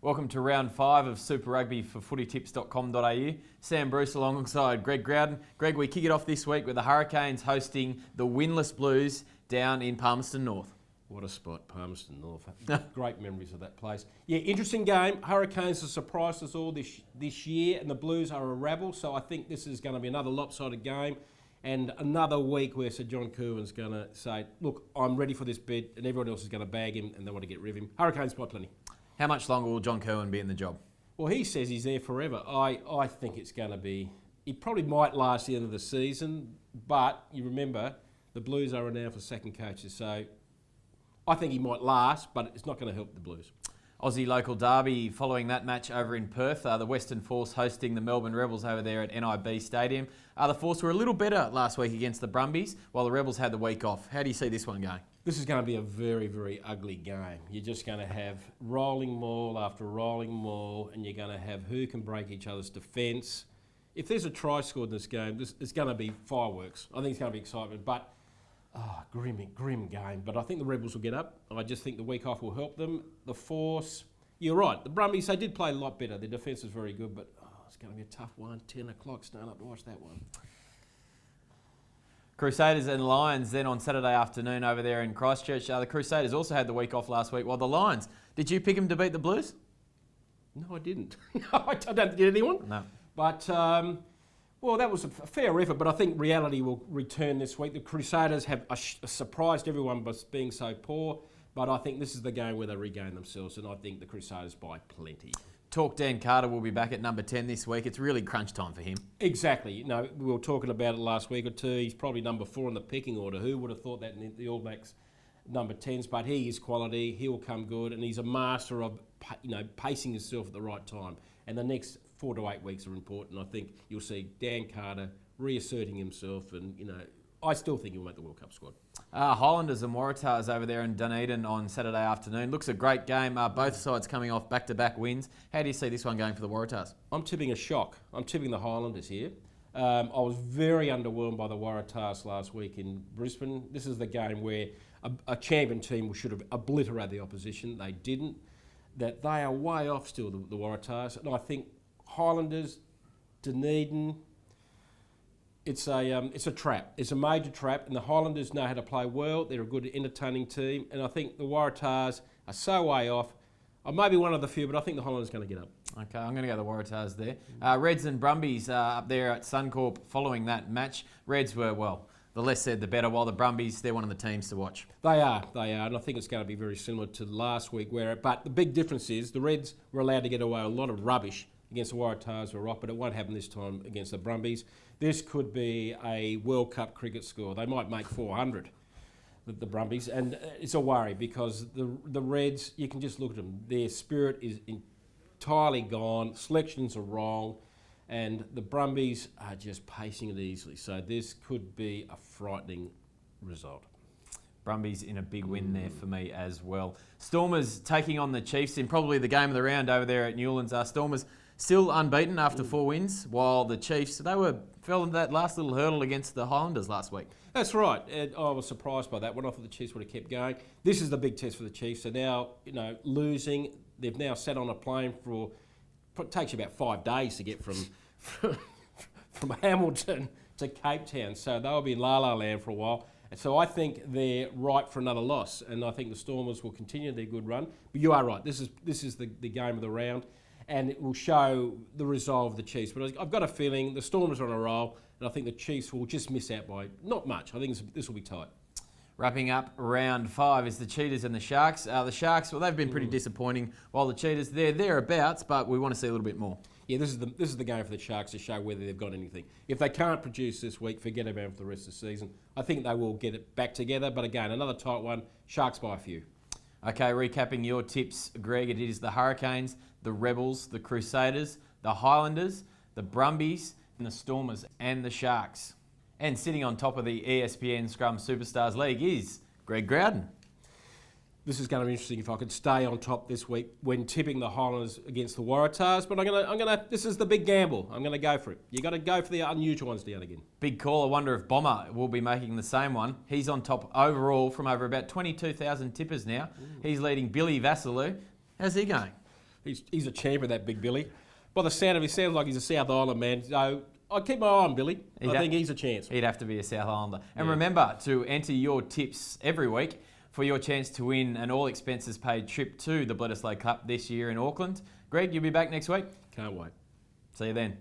Welcome to round 5 of Super Rugby for footytips.com.au. Sam Bruce alongside Greg Growden. Greg, we kick it off this week with the Hurricanes hosting the winless Blues down in Palmerston North. What a spot, Palmerston North. Great memories of that place. Yeah, interesting game. Hurricanes have surprised us all this year, and the Blues are a rabble, so I think this is going to be another lopsided game and another week where Sir John Kirwan's going to say, look, I'm ready for this bid, and everyone else is going to bag him and they want to get rid of him. Hurricanes by plenty. How much longer will John Kirwan be in the job? Well, he says he's there forever. I think it's going to be... He probably might last the end of the season, but you remember, the Blues are renowned for second coaches, so I think he might last, but it's not going to help the Blues. Aussie local derby following that match over in Perth. The Western Force hosting the Melbourne Rebels over there at NIB Stadium. The Force were a little better last week against the Brumbies, while the Rebels had the week off. How do you see this one going? This is going to be a very, very ugly game. You're just going to have rolling maul after rolling maul, and you're going to have who can break each other's defence. If there's a try scored in this game, it's going to be fireworks. I think it's going to be excitement, but grim game. But I think the Rebels will get up. I just think the week off will help them. The Force, you're right. The Brumbies, they did play a lot better. Their defence is very good, but it's going to be a tough one. 10 o'clock, staying up to watch that one. Crusaders and Lions then on Saturday afternoon over there in Christchurch. The Crusaders also had the week off last week, while the Lions, did you pick them to beat the Blues? No, I didn't. I don't get anyone. No. But, well, that was a fair effort, but I think reality will return this week. The Crusaders have surprised everyone by being so poor, but I think this is the game where they regain themselves, and I think the Crusaders by plenty. Talk Dan Carter will be back at number 10 this week. It's really crunch time for him. Exactly. You know, we were talking about it last week or two. He's probably number 4 in the pecking order. Who would have thought that in the All Blacks number 10s? But he is quality. He will come good, and he's a master of pacing himself at the right time. And the next 4 to 8 weeks are important. I think you'll see Dan Carter reasserting himself, and I still think he'll make the World Cup squad. Highlanders and Waratahs over there in Dunedin on Saturday afternoon. Looks a great game. Both sides coming off back-to-back wins. How do you see this one going for the Waratahs? I'm tipping a shock. I'm tipping the Highlanders here. I was very underwhelmed by the Waratahs last week in Brisbane. This is the game where a champion team should have obliterated the opposition. They didn't. That they are way off still, the Waratahs. And I think Highlanders, Dunedin, it's a trap. It's a major trap, and the Highlanders know how to play well. They're a good, entertaining team, and I think the Waratahs are so way off. I may be one of the few, but I think the Highlanders are going to get up. Okay, I'm going to go the Waratahs there. Reds and Brumbies up there at Suncorp following that match. Reds were, well, the less said the better, while the Brumbies, they're one of the teams to watch. They are, and I think it's going to be very similar to last week. But the big difference is the Reds were allowed to get away with a lot of rubbish against the Waratahs, were right, but it won't happen this time against the Brumbies. This could be a World Cup cricket score. They might make 400, the Brumbies, and it's a worry because the Reds, you can just look at them. Their spirit is entirely gone. Selections are wrong, and the Brumbies are just pacing it easily. So this could be a frightening result. Brumbies in a big win there for me as well. Stormers taking on the Chiefs in probably the game of the round over there at Newlands. Stormers still unbeaten after 4 wins, while the Chiefs, fell into that last little hurdle against the Highlanders last week. That's right. And I was surprised by that one. I thought the Chiefs would have kept going. This is the big test for the Chiefs. So now, losing, they've now sat on a plane it takes you about 5 days to get from Hamilton to Cape Town. So they'll be in La La Land for a while. And so I think they're ripe for another loss. And I think the Stormers will continue their good run. But you are right. This is the game of the round. And it will show the resolve of the Chiefs. But I've got a feeling the Stormers are on a roll, and I think the Chiefs will just miss out by not much. I think this will be tight. Wrapping up round 5 is the Cheetahs and the Sharks. The Sharks, well, they've been pretty disappointing, while the Cheetahs, they're thereabouts, but we want to see a little bit more. Yeah, this is the game for the Sharks to show whether they've got anything. If they can't produce this week, forget about it for the rest of the season. I think they will get it back together, but again, another tight one. Sharks by a few. Okay, recapping your tips, Greg, it is the Hurricanes, the Rebels, the Crusaders, the Highlanders, the Brumbies, and the Stormers, and the Sharks. And sitting on top of the ESPN Scrum Superstars League is Greg Growden. This is going to be interesting if I could stay on top this week when tipping the Highlanders against the Waratahs. But I'm gonna. This is the big gamble. I'm going to go for it. You got to go for the unusual ones down again. Big call. I wonder if Bomber will be making the same one. He's on top overall from over about 22,000 tippers now. He's leading Billy Vassalou. How's he going? He's a champion, that big Billy. By the sound of it, he sounds like he's a South Island man. So I'd keep my eye on Billy. I think he's a chance. He'd have to be a South Islander. And remember to enter your tips every week for your chance to win an all expenses paid trip to the Bledisloe Cup this year in Auckland. Greg, you'll be back next week. Can't wait. See you then.